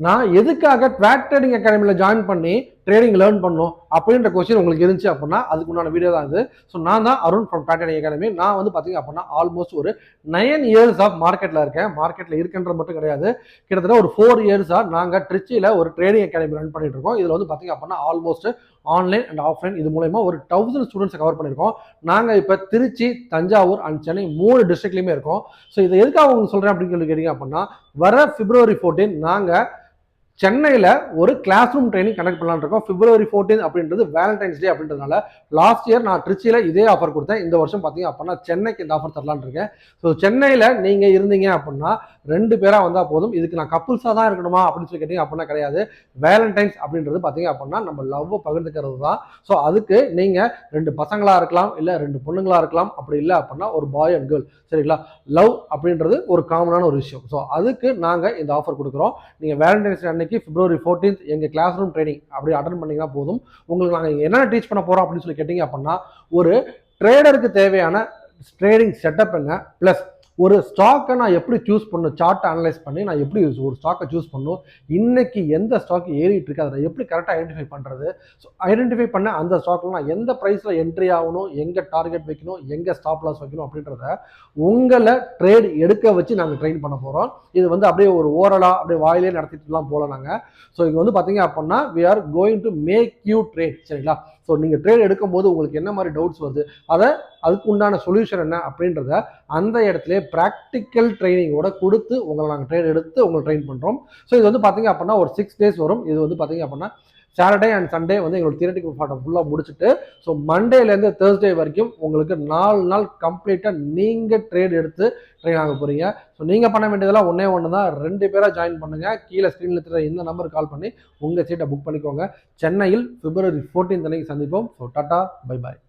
நான் எதுக்காக track trading அகாடமியில் ஜாயின் பண்ணி ட்ரேடிங் லேர்ன் பண்ணணும் அப்படின்ற கொஸ்டின் உங்களுக்கு இருந்துச்சு அப்படின்னா அதுக்கு உண்டான வீடியோ தான் இது. ஸோ நான் தான் Arun from track trading academy. நான் வந்து பார்த்தீங்க அப்படின்னா ஆல்மோஸ்ட் ஒரு 9 இயர்ஸ் ஆஃப் மார்க்கெட்டில் இருக்கேன். மார்க்கெட்டில் இருக்குன்றது மட்டும் கிடையாது, கிட்டத்தட்ட ஒரு 4 இயர்ஸாக நாங்கள் ட்ரிச்சியில் ஒரு ட்ரேடிங் அகாடமி ரன் பண்ணிட்டு இருக்கோம். இதில் வந்து பார்த்தீங்க அப்படின்னா ஆல்மோஸ்ட் ஆன்லைன் அண்ட் ஆஃப்லைன் இது மூலமா ஒரு 1000 ஸ்டூடெண்ட்ஸை கவர் பண்ணியிருக்கோம். நாங்கள் இப்போ திருச்சி, தஞ்சாவூர் அண்ட் சென்னை 3 டிஸ்ட்ரிக்ட்லையுமே இருக்கோம். ஸோ இதை எதுக்காக உங்களுக்கு சொல்கிறேன் அப்படின்னு சொல்லி கேட்டீங்க அப்படின்னா, வர February 14 நாங்கள் சென்னையில் ஒரு கிளாஸ் ரூம் ட்ரைனிங் கண்டக்ட் பண்ணலான்னு இருக்கோம். February 14 அப்படின்றது வேலண்டைன்ஸ் டே அப்படின்றதுனால லாஸ்ட் இயர் நான் ட்ரிச்சியில் இதே ஆஃபர் கொடுத்தேன். இந்த வருஷம் பார்த்தீங்க அப்படின்னா சென்னைக்கு இந்த ஆஃபர் தரலான்னு இருக்கேன். ஸோ சென்னையில் நீங்கள் இருந்தீங்க அப்படின்னா 2 பேராக வந்தால் போதும். இதுக்கு நான் கப்புள்ஸாக தான் இருக்கணுமா அப்படின்னு சொல்லி கேட்டீங்க அப்படின்னா கிடையாது. வேலண்டைன்ஸ் அப்படின்றது பார்த்தீங்க அப்படின்னா நம்ம லவ்வை பகிர்ந்துக்கிறது தான். ஸோ அதுக்கு நீங்கள் 2 பசங்களாக இருக்கலாம், இல்லை 2 பொண்ணுங்களாக இருக்கலாம். அப்படி இல்லை அப்படின்னா ஒரு பாய் அண்ட் கேர்ள், சரிங்களா? லவ் அப்படின்றது ஒரு காமனான ஒரு விஷயம். ஸோ அதுக்கு நாங்கள் இந்த ஆஃபர் கொடுக்குறோம். நீங்கள் வேலண்டைன்ஸ் டே அன்னைக்கு February 14 எங்கள் கிளாஸ் ரூம் ட்ரைனிங் அப்படி அட்டன் பண்ணிங்கன்னா போதும். உங்களுக்கு நாங்கள் என்ன டீச் பண்ண போகிறோம் அப்படின்னு சொல்லி கேட்டிங்க அப்படின்னா, ஒரு ட்ரேடருக்கு தேவையான ட்ரேடிங் செட்டப் என்ன, ப்ளஸ் ஒரு ஸ்டாக்கை நான் எப்படி சூஸ் பண்ணணும், சார்ட்டை அனலைஸ் பண்ணி நான் எப்படி ஒரு ஸ்டாக்கை சூஸ் பண்ணணும், இன்னைக்கு எந்த ஸ்டாக் ஏறிட்டு இருக்கு அதை எப்படி கரெக்டாக ஐடென்டிஃபை பண்ணுறது, ஸோ ஐடென்டிஃபை பண்ண அந்த ஸ்டாக்கில் நான் எந்த ப்ரைஸில் என்ட்ரி ஆகணும், எங்கே டார்கெட் வைக்கணும், எங்கே ஸ்டாப் லாஸ் வைக்கணும் அப்படின்றத உங்களை ட்ரேட் எடுக்க வச்சு நாங்கள் ட்ரெயின் பண்ண போகிறோம். இது வந்து அப்படியே ஒரு ஓரலாக அப்படியே வாயிலே நடத்திட்டுலாம் போகல நாங்கள். ஸோ இது வந்து பார்த்தீங்க அப்படின்னா we are going to make you trade, சரிங்களா? ஸோ நீங்கள் ட்ரேட் எடுக்கும்போது உங்களுக்கு என்ன மாதிரி டவுட்ஸ் வருது, அதுக்கு உண்டான சொல்யூஷன் என்ன அப்படின்றத அந்த இடத்துல ப்ராக்டிக்கல் ட்ரைனிங்கோட கொடுத்து உங்களை நாங்கள் ட்ரேட் எடுத்து உங்களை ட்ரெயின் பண்ணுறோம். ஸோ இது வந்து பார்த்தீங்க அப்படின்னா ஒரு 6 days வரும். இது வந்து பார்த்தீங்க அப்படின்னா சாட்டர்டே அண்ட் சண்டே வந்து எங்களோட தியரட்டிக்கல் பார்ட்டை ஃபுல்லாக முடிச்சுட்டு, ஸோ மண்டேலேருந்து தேர்ஸ்டே வரைக்கும் உங்களுக்கு 4 நாள் கம்ப்ளீட்டாக நீங்கள் ட்ரேட் எடுத்து ட்ரெயின் ஆக போகிறீங்க. ஸோ நீங்கள் பண்ண வேண்டியதெல்லாம் ஒன்று தான், 2 பேராக ஜாயின் பண்ணுங்கள். கீழே ஸ்க்ரீனில் இருக்கிற இந்த நம்பருக்கு கால் பண்ணி உங்கள் சீட்டை புக் பண்ணிக்கோங்க. சென்னையில் February 14 அன்னைக்கு சந்திப்போம். So tata, bye bye.